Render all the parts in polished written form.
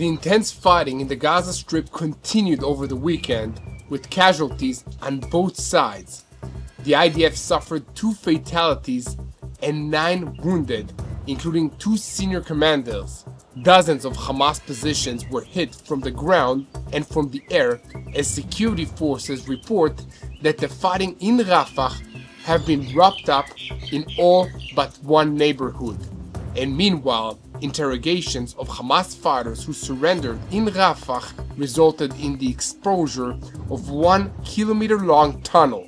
The intense fighting in the Gaza Strip continued over the weekend, with casualties on both sides. The IDF suffered 2 fatalities and 9 wounded, including 2 senior commanders. Dozens of Hamas positions were hit from the ground and from the air, as security forces report that the fighting in Rafah have been wrapped up in all but one neighborhood. And meanwhile, interrogations of Hamas fighters who surrendered in Rafah resulted in the exposure of 1 kilometer-long tunnel.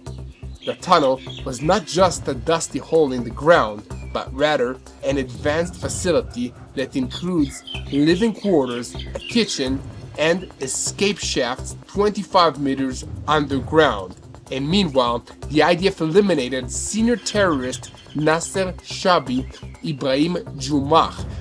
The tunnel was not just a dusty hole in the ground, but rather an advanced facility that includes living quarters, a kitchen, and escape shafts 25 meters underground. And meanwhile, the IDF eliminated senior terrorist Nasser Jumʿah,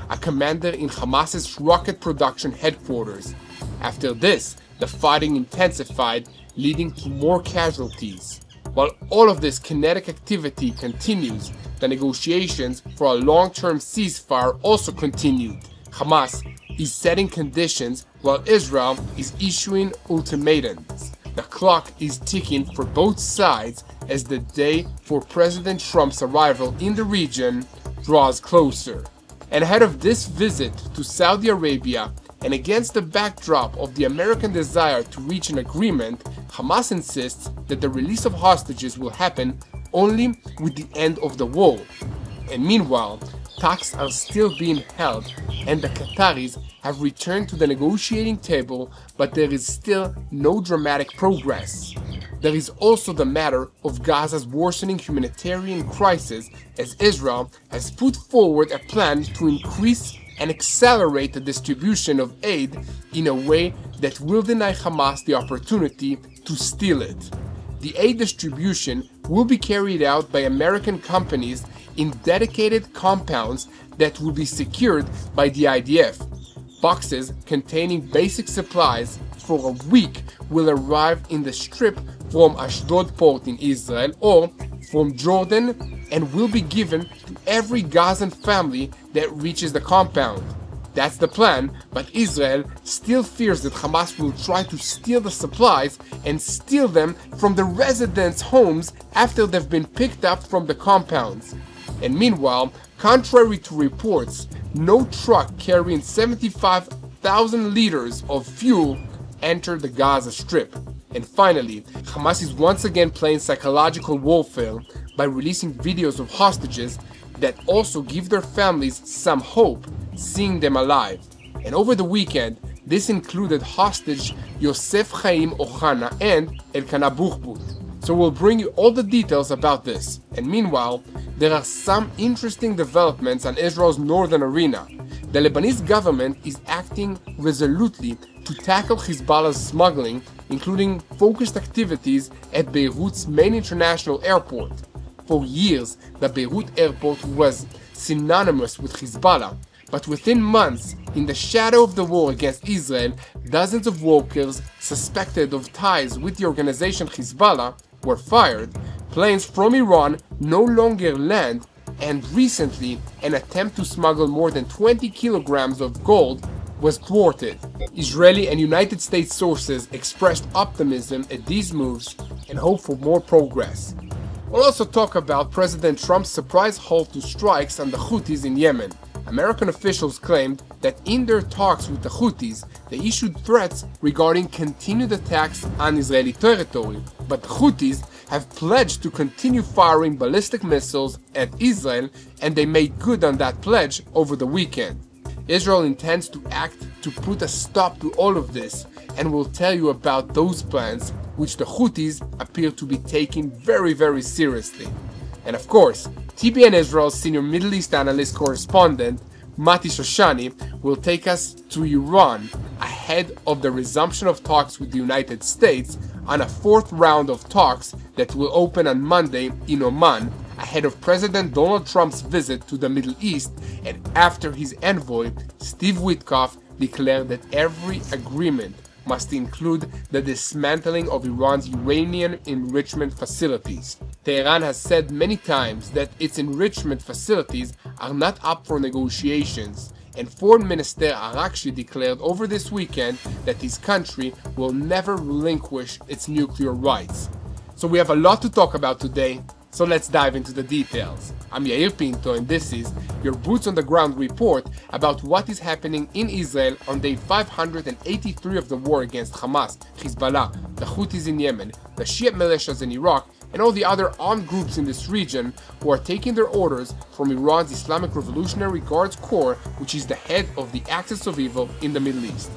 a commander in Hamas's rocket production headquarters. After this, the fighting intensified, leading to more casualties. While all of this kinetic activity continues, the negotiations for a long-term ceasefire also continued. Hamas is setting conditions while Israel is issuing ultimatums. The clock is ticking for both sides as the day for President Trump's arrival in the region draws closer. And ahead of this visit to Saudi Arabia, and against the backdrop of the American desire to reach an agreement, Hamas insists that the release of hostages will happen only with the end of the war. And meanwhile, talks are still being held, and the Qataris have returned to the negotiating table, but there is still no dramatic progress. There is also the matter of Gaza's worsening humanitarian crisis, as Israel has put forward a plan to increase and accelerate the distribution of aid in a way that will deny Hamas the opportunity to steal it. The aid distribution will be carried out by American companies in dedicated compounds that will be secured by the IDF. Boxes containing basic supplies for a week will arrive in the Strip from Ashdod port in Israel or from Jordan and will be given to every Gazan family that reaches the compound. That's the plan, but Israel still fears that Hamas will try to steal the supplies and steal them from the residents' homes after they've been picked up from the compounds. And meanwhile, contrary to reports, no truck carrying 75,000 liters of fuel entered the Gaza Strip. And finally, Hamas is once again playing psychological warfare by releasing videos of hostages that also give their families some hope seeing them alive. And over the weekend, this included hostage Yosef Chaim Ohana and Elkanah Buchbut. So we'll bring you all the details about this. And meanwhile, there are some interesting developments on Israel's northern arena. The Lebanese government is acting resolutely to tackle Hizbullah's smuggling, including focused activities at Beirut's main international airport. For years, the Beirut airport was synonymous with Hizbullah, but within months, in the shadow of the war against Israel, dozens of workers suspected of ties with the organization Hizbullah were fired, planes from Iran no longer land, and recently, an attempt to smuggle more than 20 kilograms of gold was thwarted. Israeli and United States sources expressed optimism at these moves and hope for more progress. We'll also talk about President Trump's surprise halt to strikes on the Houthis in Yemen. American officials claimed that in their talks with the Houthis, they issued threats regarding continued attacks on Israeli territory, but the Houthis have pledged to continue firing ballistic missiles at Israel, and they made good on that pledge over the weekend. Israel intends to act to put a stop to all of this, and we'll tell you about those plans, which the Houthis appear to be taking very seriously. And of course, TBN Israel's senior Middle East analyst correspondent, Mati Shoshani, will take us to Iran ahead of the resumption of talks with the United States on a 4th round of talks that will open on Monday in Oman ahead of President Donald Trump's visit to the Middle East and after his envoy, Steve Witkoff, declared that every agreement must include the dismantling of Iran's uranium enrichment facilities. Tehran has said many times that its enrichment facilities are not up for negotiations, and Foreign Minister Arakshi declared over this weekend that his country will never relinquish its nuclear rights. So we have a lot to talk about today, so let's dive into the details. I'm Yair Pinto, and this is your boots on the ground report about what is happening in Israel on day 583 of the war against Hamas, Hizbullah, the Houthis in Yemen, the Shia militias in Iraq, and all the other armed groups in this region who are taking their orders from Iran's Islamic Revolutionary Guards Corps, which is the head of the axis of evil in the Middle East.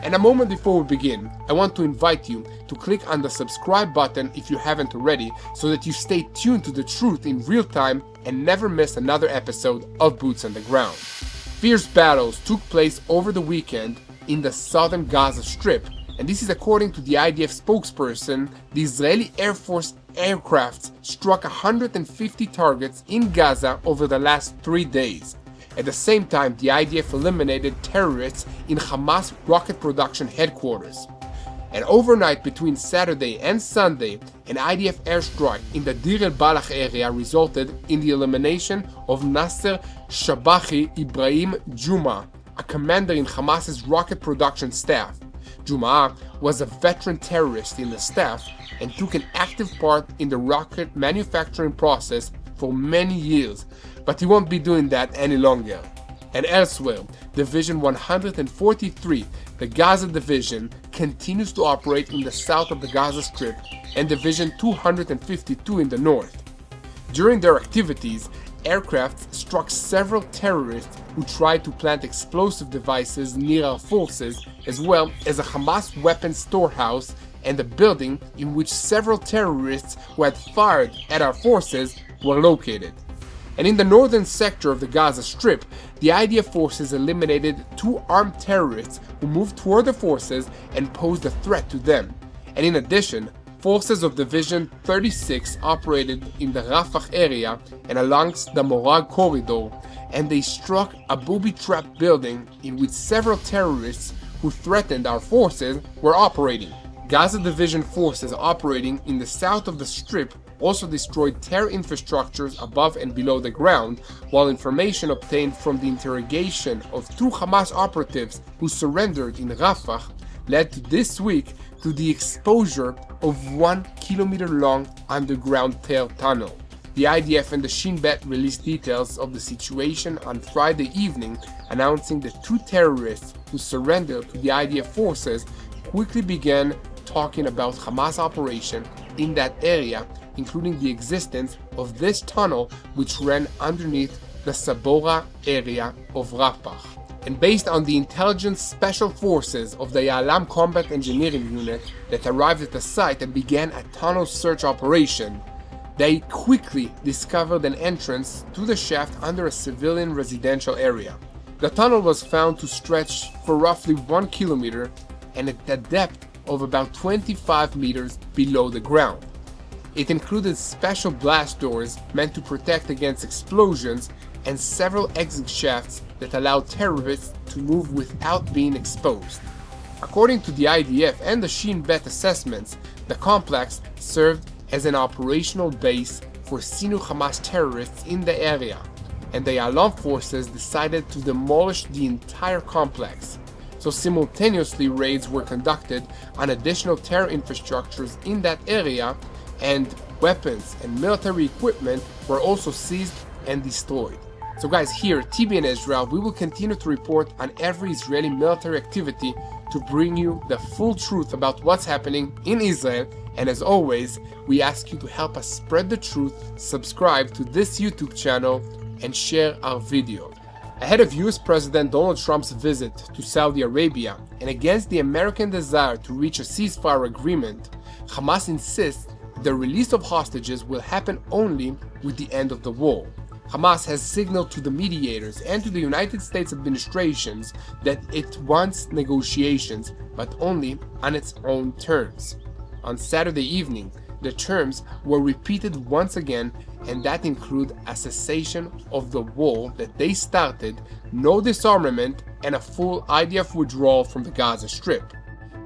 And a moment before we begin, I want to invite you to click on the subscribe button if you haven't already, so that you stay tuned to the truth in real time and never miss another episode of Boots on the Ground. Fierce battles took place over the weekend in the southern Gaza Strip, and this is according to the IDF spokesperson. The Israeli Air Force aircrafts struck 150 targets in Gaza over the last 3 days. At the same time, the IDF eliminated terrorists in Hamas rocket production headquarters. And overnight between Saturday and Sunday, an IDF airstrike in the Deir el-Balach area resulted in the elimination of Nasser Jumʿah, a commander in Hamas's rocket production staff. Jumʿah was a veteran terrorist in the staff and took an active part in the rocket manufacturing process for many years, but he won't be doing that any longer. And elsewhere, Division 143, the Gaza Division, continues to operate in the south of the Gaza Strip, and Division 252 in the north. During their activities, aircraft struck several terrorists who tried to plant explosive devices near our forces, as well as a Hamas weapons storehouse and a building in which several terrorists who had fired at our forces were located. And in the northern sector of the Gaza Strip, the IDF forces eliminated 2 armed terrorists who moved toward the forces and posed a threat to them. And in addition, forces of Division 36 operated in the Rafah area and along the Morag corridor, and they struck a booby-trapped building in which several terrorists who threatened our forces were operating. Gaza Division forces operating in the south of the Strip also destroyed terror infrastructures above and below the ground, while information obtained from the interrogation of 2 Hamas operatives who surrendered in Rafah led to this week to the exposure of 1 kilometer-long underground tail tunnel. The IDF and the Shin Bet released details of the situation on Friday evening, announcing that 2 terrorists who surrendered to the IDF forces quickly began talking about Hamas operation in that area, including the existence of this tunnel which ran underneath the Sabora area of Rafah. And based on the intelligence special forces of the Yahalom combat engineering unit that arrived at the site and began a tunnel search operation, they quickly discovered an entrance to the shaft under a civilian residential area. The tunnel was found to stretch for roughly 1 kilometer and at a depth of about 25 meters below the ground. It included special blast doors meant to protect against explosions and several exit shafts that allowed terrorists to move without being exposed. According to the IDF and the Shin Bet assessments, the complex served as an operational base for Sinu Hamas terrorists in the area, and the Yahalom forces decided to demolish the entire complex. So simultaneously raids were conducted on additional terror infrastructures in that area, and weapons and military equipment were also seized and destroyed. So guys, here at TBN Israel, we will continue to report on every Israeli military activity to bring you the full truth about what's happening in Israel. And as always, we ask you to help us spread the truth, subscribe to this YouTube channel, and share our video. Ahead of US President Donald Trump's visit to Saudi Arabia, and against the American desire to reach a ceasefire agreement, Hamas insists the release of hostages will happen only with the end of the war. Hamas has signaled to the mediators and to the United States administrations that it wants negotiations, but only on its own terms. On Saturday evening, the terms were repeated once again, and that include a cessation of the war that they started, no disarmament, and a full IDF withdrawal from the Gaza Strip.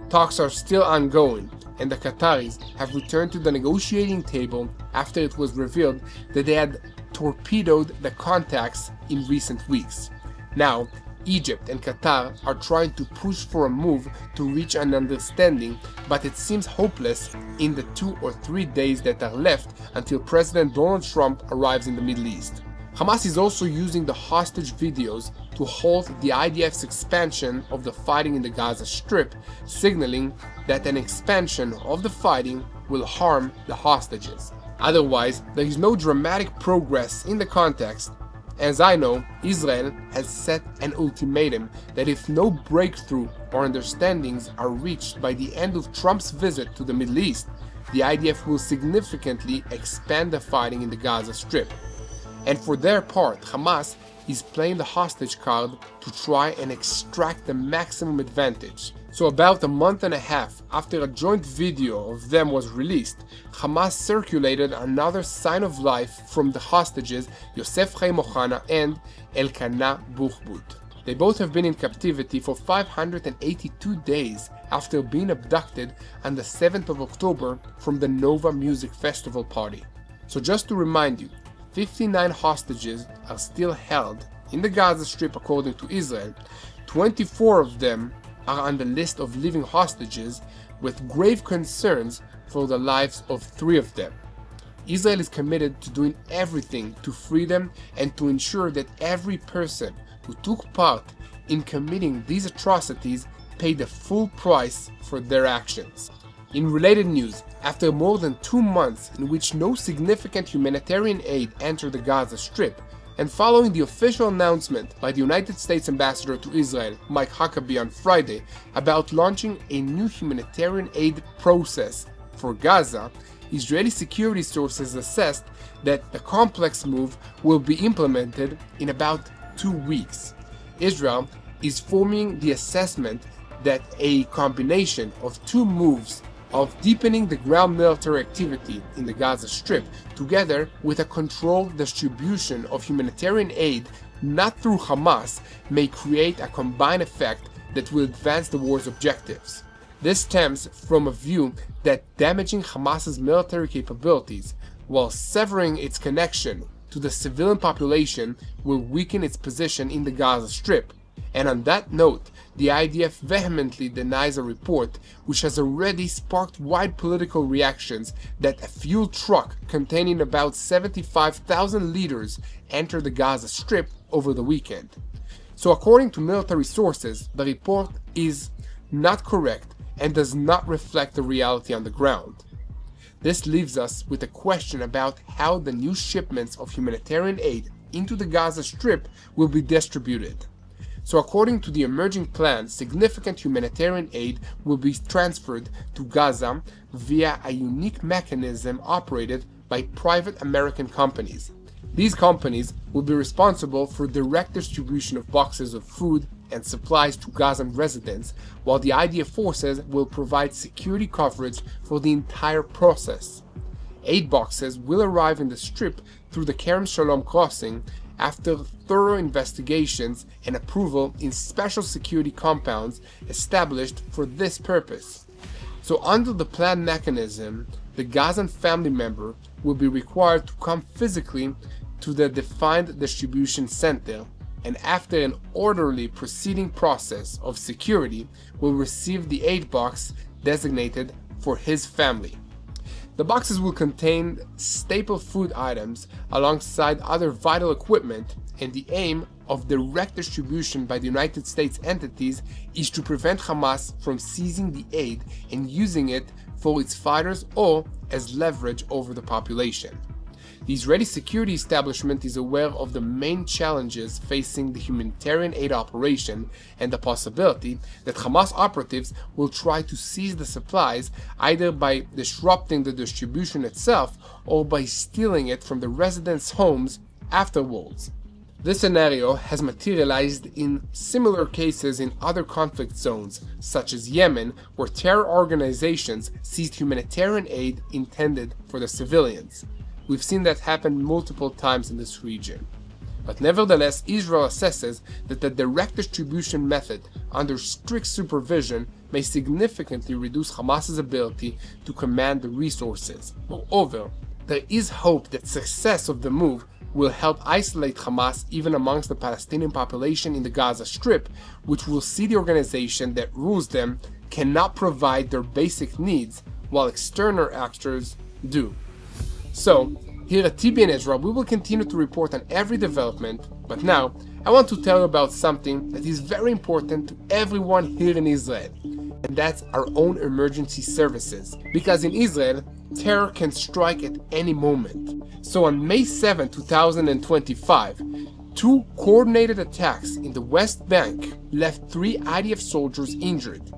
Talks are still ongoing, and the Qataris have returned to the negotiating table after it was revealed that they had torpedoed the contacts in recent weeks. Now, Egypt and Qatar are trying to push for a move to reach an understanding, but it seems hopeless in the 2 or 3 days that are left until President Donald Trump arrives in the Middle East. Hamas is also using the hostage videos to halt the IDF's expansion of the fighting in the Gaza Strip, signaling that an expansion of the fighting will harm the hostages. Otherwise, there is no dramatic progress in the context. As I know, Israel has set an ultimatum that if no breakthrough or understandings are reached by the end of Trump's visit to the Middle East, the IDF will significantly expand the fighting in the Gaza Strip. And for their part, Hamas is playing the hostage card to try and extract the maximum advantage. So about a month and a half after a joint video of them was released, Hamas circulated another sign of life from the hostages Yosef Chaim Ochana and Elkanah Buchbut. They both have been in captivity for 582 days after being abducted on the 7th of October from the Nova Music Festival party. So just to remind you, 59 hostages are still held in the Gaza Strip according to Israel. 24 of them are on the list of living hostages, with grave concerns for the lives of 3 of them. Israel is committed to doing everything to free them and to ensure that every person who took part in committing these atrocities paid the full price for their actions. In related news, after more than 2 months in which no significant humanitarian aid entered the Gaza Strip, and following the official announcement by the United States Ambassador to Israel, Mike Huckabee, on Friday about launching a new humanitarian aid process for Gaza, Israeli security sources assessed that the complex move will be implemented in about 2 weeks. Israel is forming the assessment that a combination of 2 moves of deepening the ground military activity in the Gaza Strip, together with a controlled distribution of humanitarian aid not through Hamas, may create a combined effect that will advance the war's objectives. This stems from a view that damaging Hamas's military capabilities while severing its connection to the civilian population will weaken its position in the Gaza Strip. And on that note, the IDF vehemently denies a report which has already sparked wide political reactions that a fuel truck containing about 75,000 liters entered the Gaza Strip over the weekend. So according to military sources, the report is not correct and does not reflect the reality on the ground. This leaves us with a question about how the new shipments of humanitarian aid into the Gaza Strip will be distributed. So according to the emerging plan, significant humanitarian aid will be transferred to Gaza via a unique mechanism operated by private American companies. These companies will be responsible for direct distribution of boxes of food and supplies to Gazan residents, while the IDF forces will provide security coverage for the entire process. Aid boxes will arrive in the Strip through the Kerem Shalom crossing after thorough investigations and approval in special security compounds established for this purpose. So under the planned mechanism, the Gazan family member will be required to come physically to the defined distribution center, and after an orderly proceeding process of security, will receive the aid box designated for his family. The boxes will contain staple food items alongside other vital equipment, and the aim of direct distribution by the United States entities is to prevent Hamas from seizing the aid and using it for its fighters or as leverage over the population. The Israeli security establishment is aware of the main challenges facing the humanitarian aid operation and the possibility that Hamas operatives will try to seize the supplies either by disrupting the distribution itself or by stealing it from the residents' homes afterwards. This scenario has materialized in similar cases in other conflict zones, such as Yemen, where terror organizations seized humanitarian aid intended for the civilians. We've seen that happen multiple times in this region. But nevertheless, Israel assesses that the direct distribution method under strict supervision may significantly reduce Hamas's ability to command the resources. Moreover, there is hope that success of the move will help isolate Hamas even amongst the Palestinian population in the Gaza Strip, which will see the organization that rules them cannot provide their basic needs while external actors do. So, here at TBN Israel, we will continue to report on every development, but now I want to tell you about something that is very important to everyone here in Israel, and that's our own emergency services. Because in Israel, terror can strike at any moment. So on May 7, 2025, 2 coordinated attacks in the West Bank left 3 IDF soldiers injured.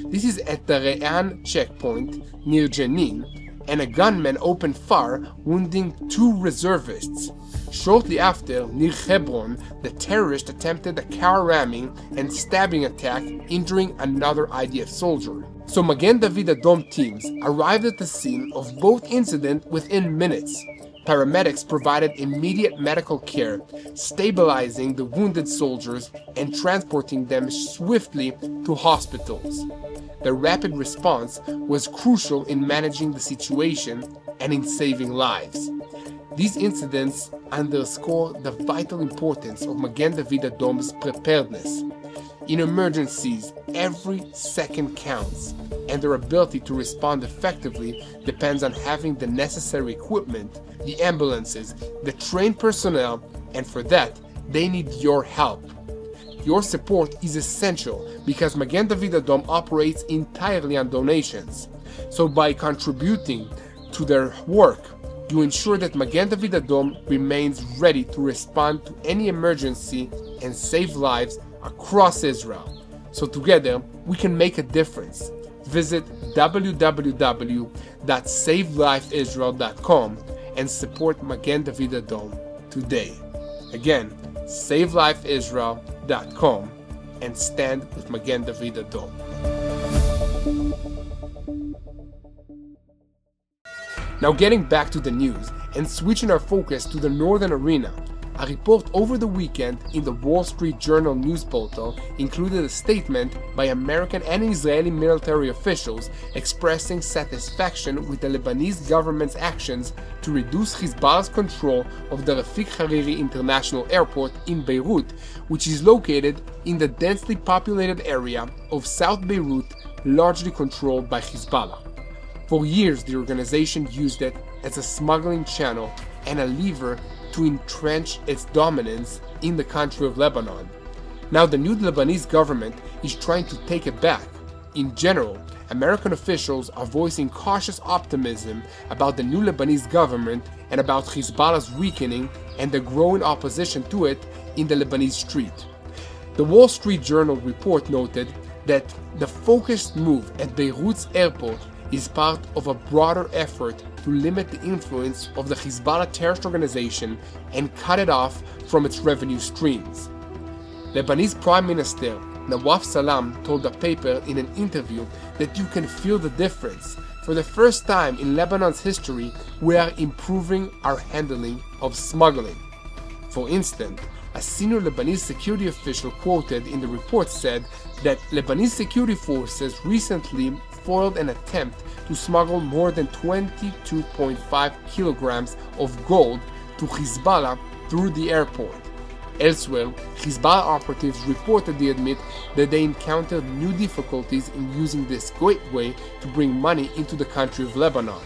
This is at the Re'an checkpoint near Jenin, and a gunman opened fire, wounding 2 reservists. Shortly after, near Hebron, the terrorist attempted a car ramming and stabbing attack, injuring another IDF soldier. So Magen David Adom teams arrived at the scene of both incidents within minutes. Paramedics provided immediate medical care, stabilizing the wounded soldiers and transporting them swiftly to hospitals. The rapid response was crucial in managing the situation and in saving lives. These incidents underscore the vital importance of Magen David Adom's preparedness. In emergencies, every second counts, and their ability to respond effectively depends on having the necessary equipment, the ambulances, the trained personnel, and for that, they need your help. Your support is essential because Magen David Adom operates entirely on donations. So by contributing to their work, you ensure that Magen David Adom remains ready to respond to any emergency and save lives across Israel. So together, we can make a difference. Visit www.savelifeisrael.com and support Magen David Adom today. Again, savelifeisrael.com and stand with Magen David Adom. Now getting back to the news and switching our focus to the northern arena, a report over the weekend in the Wall Street Journal news portal included a statement by American and Israeli military officials expressing satisfaction with the Lebanese government's actions to reduce Hizbullah's control of the Rafik Hariri International Airport in Beirut, which is located in the densely populated area of South Beirut, largely controlled by Hizbullah. For years, the organization used it as a smuggling channel and a lever to entrench its dominance in the country of Lebanon. Now the new Lebanese government is trying to take it back. In general, American officials are voicing cautious optimism about the new Lebanese government and about Hezbollah's weakening and the growing opposition to it in the Lebanese street. The Wall Street Journal report noted that the focused move at Beirut's airport is part of a broader effort to limit the influence of the Hezbollah terrorist organization and cut it off from its revenue streams. Lebanese Prime Minister Nawaf Salam told the paper in an interview that you can feel the difference. For the first time in Lebanon's history, we are improving our handling of smuggling. For instance, a senior Lebanese security official quoted in the report said that Lebanese security forces recently foiled an attempt to smuggle more than 22.5 kilograms of gold to Hezbollah through the airport. Elsewhere, Hezbollah operatives reportedly admit that they encountered new difficulties in using this gateway to bring money into the country of Lebanon.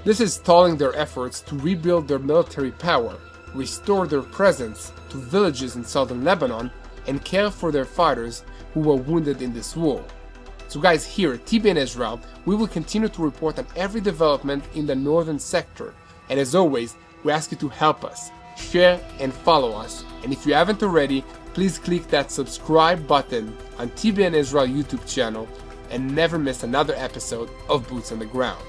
This is stalling their efforts to rebuild their military power, restore their presence to villages in southern Lebanon, and care for their fighters who were wounded in this war. So guys, here at TBN Israel, we will continue to report on every development in the northern sector. And as always, we ask you to help us, share and follow us. And if you haven't already, please click that subscribe button on TBN Israel YouTube channel and never miss another episode of Boots on the Ground.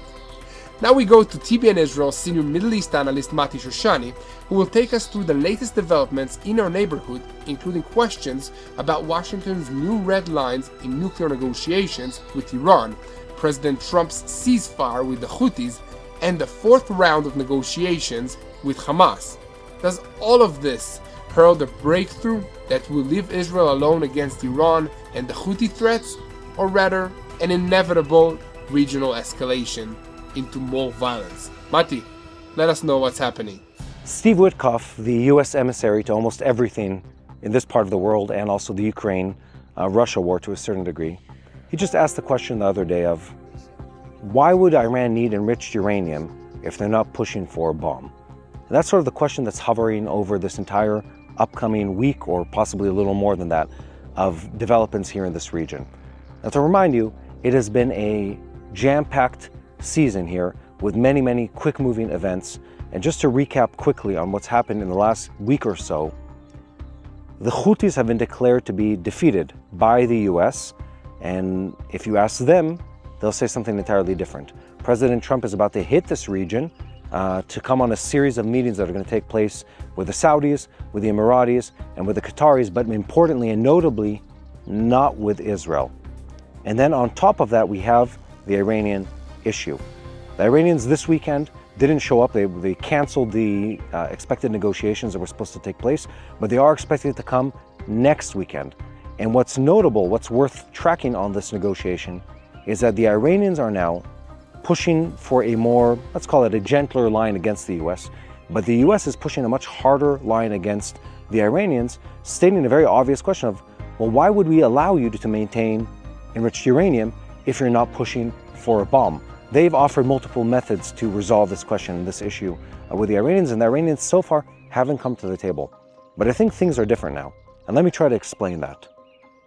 Now we go to TBN Israel senior Middle East analyst Mati Shoshani, who will take us through the latest developments in our neighborhood, including questions about Washington's new red lines in nuclear negotiations with Iran, President Trump's ceasefire with the Houthis, and the 4th round of negotiations with Hamas. Does all of this herald a breakthrough that will leave Israel alone against Iran and the Houthi threats, or rather an inevitable regional escalation into more violence? Mati, let us know what's happening. Steve Witkoff, the U.S. emissary to almost everything in this part of the world and also the Ukraine-Russia war to a certain degree, he just asked the question the other day of, why would Iran need enriched uranium if they're not pushing for a bomb? And that's sort of the question that's hovering over this entire upcoming week, or possibly a little more than that, of developments here in this region. Now, to remind you, it has been a jam-packed season here with many, many quick-moving events. And just to recap quickly on what's happened in the last week or so, the Houthis have been declared to be defeated by the US, and if you ask them, they'll say something entirely different. President Trump is about to hit this region to come on a series of meetings that are going to take place with the Saudis, with the Emiratis, and with the Qataris, but importantly and notably, not with Israel. And then on top of that, we have the Iranian issue. The Iranians this weekend didn't show up. They canceled the expected negotiations that were supposed to take place, but they are expected to come next weekend. And what's notable, what's worth tracking on this negotiation, is that the Iranians are now pushing for a more, let's call it a gentler line against the US, but the US is pushing a much harder line against the Iranians, stating a very obvious question of, well, why would we allow you to maintain enriched uranium if you're not pushing for a bomb? They've offered multiple methods to resolve this question, this issue with the Iranians, and the Iranians so far haven't come to the table. But I think things are different now, and let me try to explain that.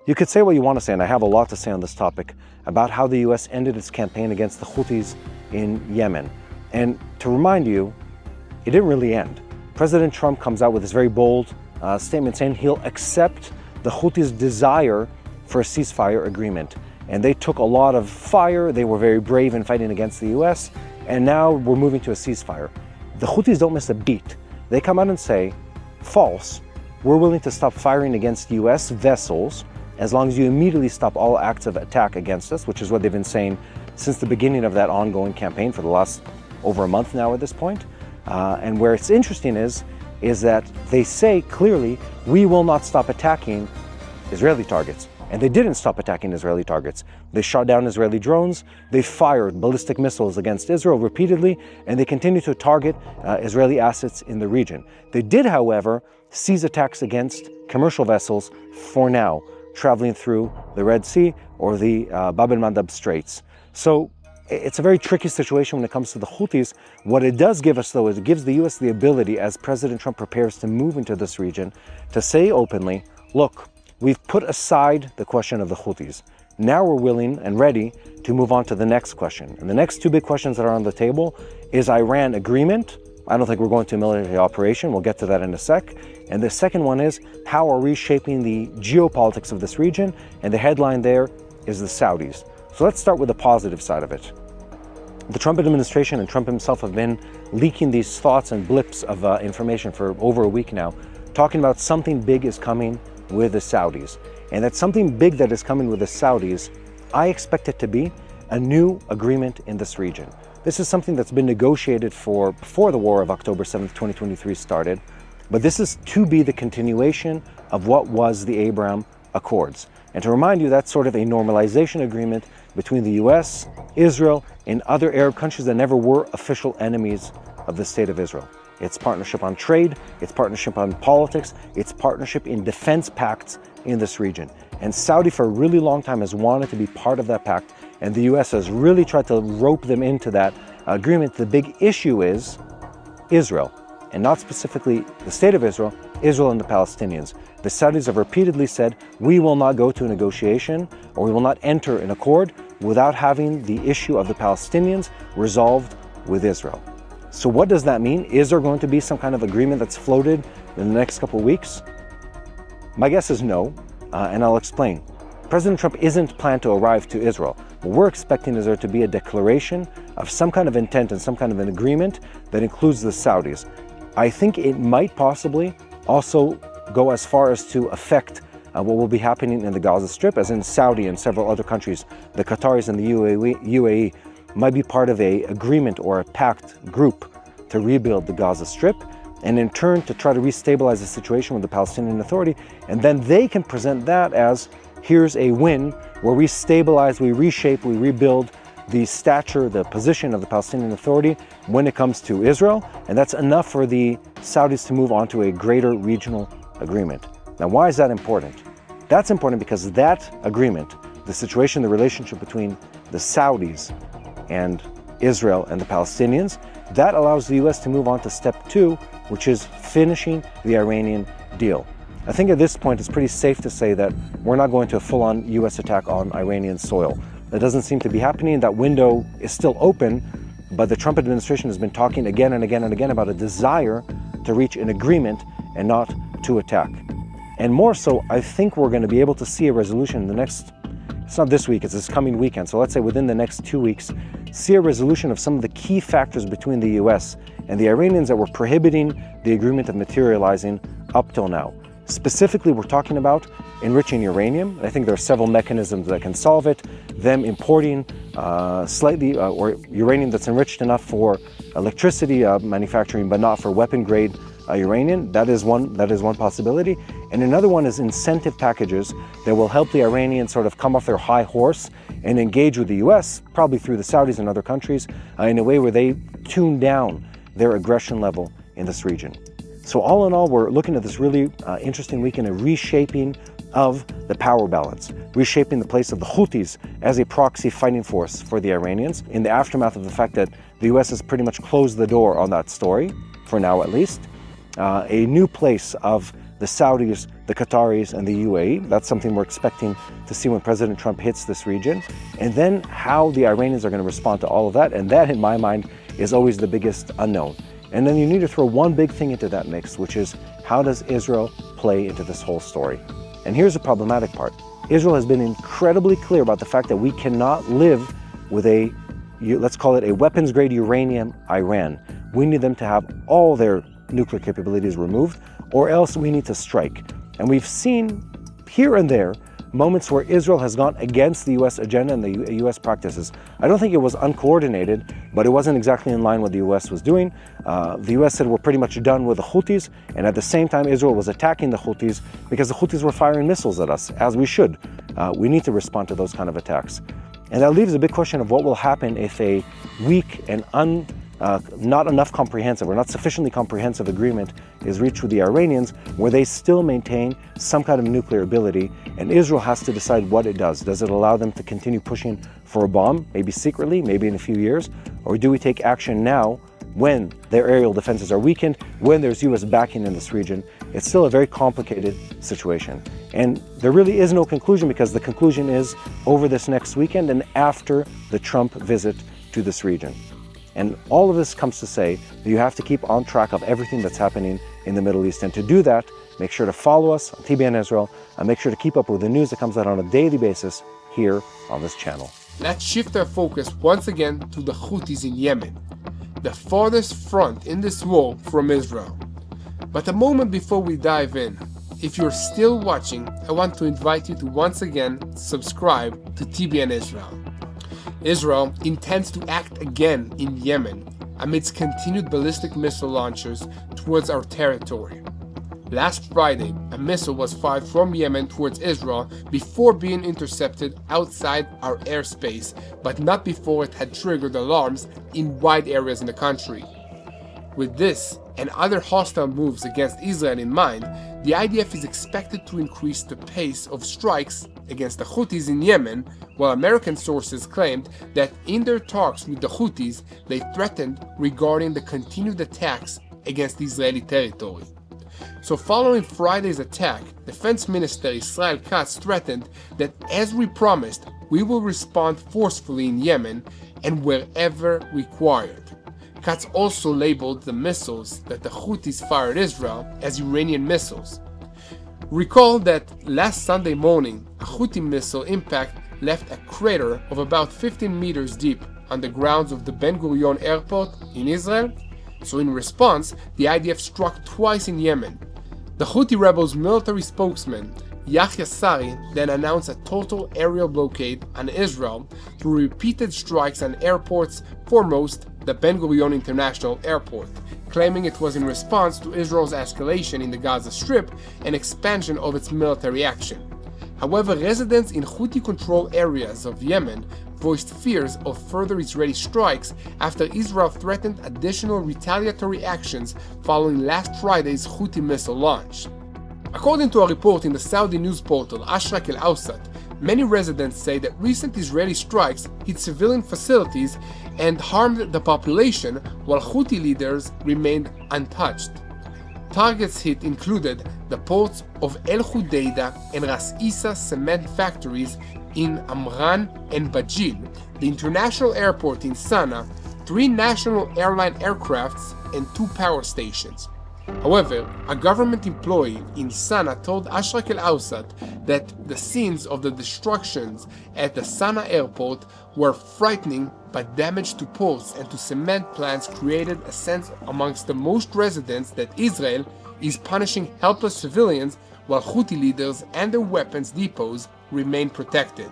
You could say what you want to say, and I have a lot to say on this topic, about how the US ended its campaign against the Houthis in Yemen. And to remind you, it didn't really end. President Trump comes out with this very bold statement saying he'll accept the Houthis' desire for a ceasefire agreement. And they took a lot of fire, they were very brave in fighting against the US, and now we're moving to a ceasefire. The Houthis don't miss a beat. They come out and say, false, we're willing to stop firing against US vessels as long as you immediately stop all acts of attack against us, which is what they've been saying since the beginning of that ongoing campaign for the last over a month now at this point. And where it's interesting is that they say clearly, we will not stop attacking Israeli targets. And they didn't stop attacking Israeli targets. They shot down Israeli drones, they fired ballistic missiles against Israel repeatedly, and they continue to target Israeli assets in the region. They did, however, cease attacks against commercial vessels for now, traveling through the Red Sea or the Bab el-Mandab Straits. So it's a very tricky situation when it comes to the Houthis. What it does give us, though, is it gives the US the ability, as President Trump prepares to move into this region, to say openly, look, we've put aside the question of the Houthis. Now we're willing and ready to move on to the next question. And the next two big questions that are on the table is Iran agreement. I don't think we're going to a military operation. We'll get to that in a sec. And the second one is, how are we shaping the geopolitics of this region? And the headline there is the Saudis. So let's start with the positive side of it. The Trump administration and Trump himself have been leaking these thoughts and blips of information for over a week now, talking about something big is coming with the Saudis. And that something big that is coming with the Saudis, I expect it to be a new agreement in this region. This is something that's been negotiated before the war of October 7th, 2023 started, but this is to be the continuation of what was the Abraham Accords. And to remind you, that's sort of a normalization agreement between the US, Israel, and other Arab countries that never were official enemies of the State of Israel. It's partnership on trade, it's partnership on politics, it's partnership in defense pacts in this region. And Saudi for a really long time has wanted to be part of that pact, and the US has really tried to rope them into that agreement. The big issue is Israel, and not specifically the State of Israel, Israel and the Palestinians. The Saudis have repeatedly said, we will not go to a negotiation, or we will not enter an accord without having the issue of the Palestinians resolved with Israel. So what does that mean? Is there going to be some kind of agreement that's floated in the next couple of weeks? My guess is no, and I'll explain. President Trump isn't planned to arrive to Israel. What we're expecting is there to be a declaration of some kind of intent and some kind of an agreement that includes the Saudis. I think it might possibly also go as far as to affect what will be happening in the Gaza Strip, as in Saudi and several other countries, the Qataris and the UAE might be part of an agreement or a pact group to rebuild the Gaza Strip, and in turn to try to restabilize the situation with the Palestinian Authority, and then they can present that as, here's a win where we stabilize, we reshape, we rebuild the stature, the position of the Palestinian Authority when it comes to Israel, and that's enough for the Saudis to move on to a greater regional agreement. Now, why is that important? That's important because that agreement, the situation, the relationship between the Saudis and Israel and the Palestinians, that allows the US to move on to step 2, which is finishing the Iranian deal. I think at this point it's pretty safe to say that we're not going to a full-on US attack on Iranian soil. That doesn't seem to be happening. That window is still open, but the Trump administration has been talking again and again and again about a desire to reach an agreement and not to attack. And more so, I think we're going to be able to see a resolution in the next, it's not this week, it's this coming weekend, so let's say within the next 2 weeks, see a resolution of some of the key factors between the US and the Iranians that were prohibiting the agreement of materializing up till now. Specifically, we're talking about enriching uranium. I think there are several mechanisms that can solve it. Them importing or uranium that's enriched enough for electricity manufacturing, but not for weapon-grade uranium. That is one possibility. And another one is incentive packages that will help the Iranians sort of come off their high horse and engage with the US, probably through the Saudis and other countries, in a way where they tune down their aggression level in this region. So all in all, we're looking at this really interesting weekend of reshaping of the power balance, reshaping the place of the Houthis as a proxy fighting force for the Iranians in the aftermath of the fact that the US has pretty much closed the door on that story, for now at least. A new place of the Saudis, the Qataris, and the UAE. That's something we're expecting to see when President Trump hits this region. And then how the Iranians are going to respond to all of that. And that, in my mind, is always the biggest unknown. And then you need to throw one big thing into that mix, which is how does Israel play into this whole story? And here's the problematic part. Israel has been incredibly clear about the fact that we cannot live with a, let's call it a weapons-grade uranium Iran. We need them to have all their nuclear capabilities removed, or else we need to strike. And we've seen here and there moments where Israel has gone against the US agenda and the US practices. I don't think it was uncoordinated, but it wasn't exactly in line with the US was doing. The US said we're pretty much done with the Houthis, and at the same time Israel was attacking the Houthis because the Houthis were firing missiles at us, as we should. We need to respond to those kind of attacks. And that leaves a big question of what will happen if a weak and not enough comprehensive or not sufficiently comprehensive agreement is reached with the Iranians, where they still maintain some kind of nuclear ability, and Israel has to decide what it does. Does it allow them to continue pushing for a bomb, maybe secretly, maybe in a few years, or do we take action now when their aerial defenses are weakened, when there's US backing in this region? It's still a very complicated situation. And there really is no conclusion, because the conclusion is over this next weekend and after the Trump visit to this region. And all of this comes to say that you have to keep on track of everything that's happening in the Middle East. And to do that, make sure to follow us on TBN Israel, and make sure to keep up with the news that comes out on a daily basis here on this channel. Let's shift our focus once again to the Houthis in Yemen, the farthest front in this war from Israel. But a moment before we dive in, if you're still watching, I want to invite you to once again subscribe to TBN Israel. Israel intends to act again in Yemen amidst continued ballistic missile launches towards our territory. Last Friday, a missile was fired from Yemen towards Israel before being intercepted outside our airspace, but not before it had triggered alarms in wide areas in the country. With this and other hostile moves against Israel in mind, the IDF is expected to increase the pace of strikes against the Houthis in Yemen, while American sources claimed that in their talks with the Houthis, they threatened regarding the continued attacks against Israeli territory. So following Friday's attack, Defense Minister Israel Katz threatened that, as we promised, we will respond forcefully in Yemen and wherever required. Katz also labeled the missiles that the Houthis fired Israel as Iranian missiles. Recall that last Sunday morning, a Houthi missile impact left a crater of about 15 meters deep on the grounds of the Ben Gurion airport in Israel. So in response, the IDF struck twice in Yemen. The Houthi rebels' military spokesman, Yahya Sari, then announced a total aerial blockade on Israel through repeated strikes on airports, foremost the Ben Gurion International Airport, claiming it was in response to Israel's escalation in the Gaza Strip and expansion of its military action. However, residents in Houthi-controlled areas of Yemen voiced fears of further Israeli strikes after Israel threatened additional retaliatory actions following last Friday's Houthi missile launch. According to a report in the Saudi news portal Ashrak al-Awsat, many residents say that recent Israeli strikes hit civilian facilities and harmed the population, while Houthi leaders remained untouched. Targets hit included the ports of El Hudaydah and Ras Isa cement factories in Amran and Bajil, the international airport in Sana'a, 3 national airline aircrafts, and 2 power stations. However, a government employee in Sana'a told Ashrak al-Awsat that the scenes of the destructions at the Sana'a airport were frightening, but damage to ports and to cement plants created a sense amongst the most residents that Israel is punishing helpless civilians while Houthi leaders and their weapons depots remain protected.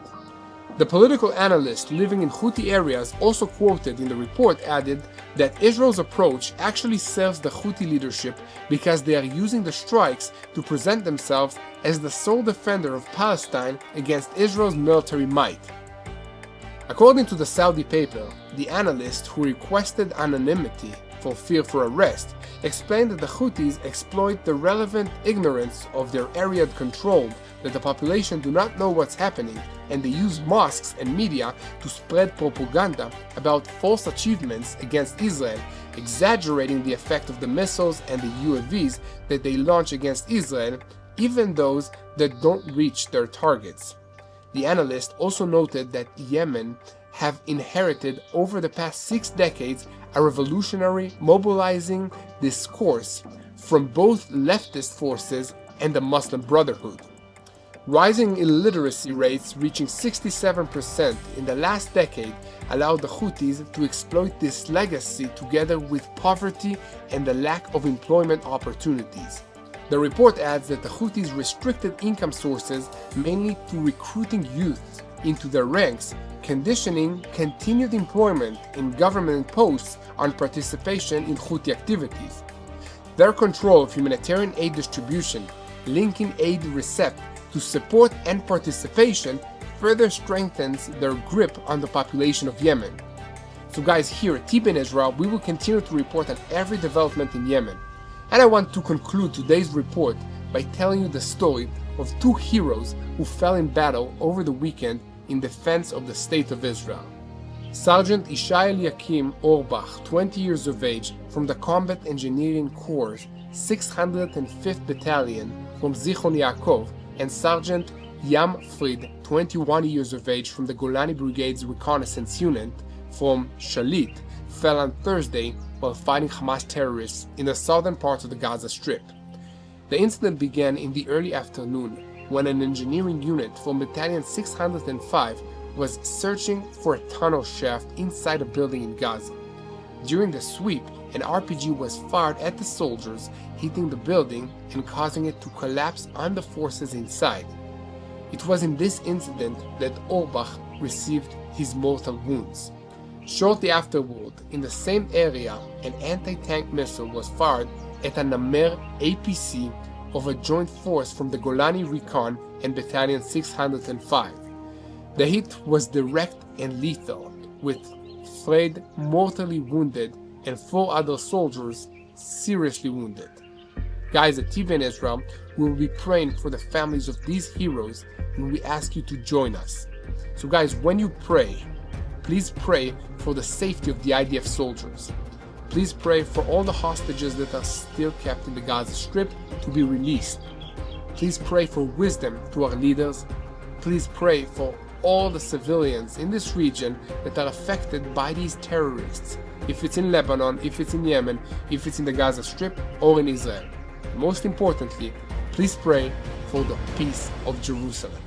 The political analyst living in Houthi areas also quoted in the report added that Israel's approach actually serves the Houthi leadership because they are using the strikes to present themselves as the sole defender of Palestine against Israel's military might. According to the Saudi paper, the analyst, who requested anonymity for fear for arrest, explained that the Houthis exploit the relevant ignorance of their area controlled, that the population do not know what's happening, and they use mosques and media to spread propaganda about false achievements against Israel, exaggerating the effect of the missiles and the UAVs that they launch against Israel, even those that don't reach their targets. The analyst also noted that Yemen have inherited over the past 6 decades a revolutionary, mobilizing discourse from both leftist forces and the Muslim Brotherhood. Rising illiteracy rates reaching 67% in the last decade allowed the Houthis to exploit this legacy together with poverty and the lack of employment opportunities. The report adds that the Houthis restricted income sources mainly to recruiting youth into their ranks, conditioning continued employment in government posts on participation in Houthi activities. Their control of humanitarian aid distribution, linking aid receipt to support and participation, further strengthens their grip on the population of Yemen. So guys, here at TBN Israel, we will continue to report on every development in Yemen. And I want to conclude today's report by telling you the story of 2 heroes who fell in battle over the weekend in defense of the State of Israel. Sergeant Ishai Eliakim Orbach, 20 years of age, from the Combat Engineering Corps, 605th Battalion from Zichron Yaakov, and Sergeant Yam Fried, 21 years of age, from the Golani Brigade's Reconnaissance Unit from Shalit, fell on Thursday while fighting Hamas terrorists in the southern part of the Gaza Strip. The incident began in the early afternoon when an engineering unit from Battalion 605 was searching for a tunnel shaft inside a building in Gaza. During the sweep, an RPG was fired at the soldiers, hitting the building and causing it to collapse on the forces inside. It was in this incident that Orbach received his mortal wounds. Shortly afterward, in the same area, an anti-tank missile was fired at a Namer APC of a joint force from the Golani Recon and Battalion 605. The hit was direct and lethal, with Fried mortally wounded and 4 other soldiers seriously wounded. Guys, at TBN Israel, we will be praying for the families of these heroes, and we ask you to join us. So guys, when you pray, please pray for the safety of the IDF soldiers. Please pray for all the hostages that are still kept in the Gaza Strip to be released. Please pray for wisdom to our leaders. Please pray for all the civilians in this region that are affected by these terrorists, if it's in Lebanon, if it's in Yemen, if it's in the Gaza Strip, or in Israel. Most importantly, please pray for the peace of Jerusalem.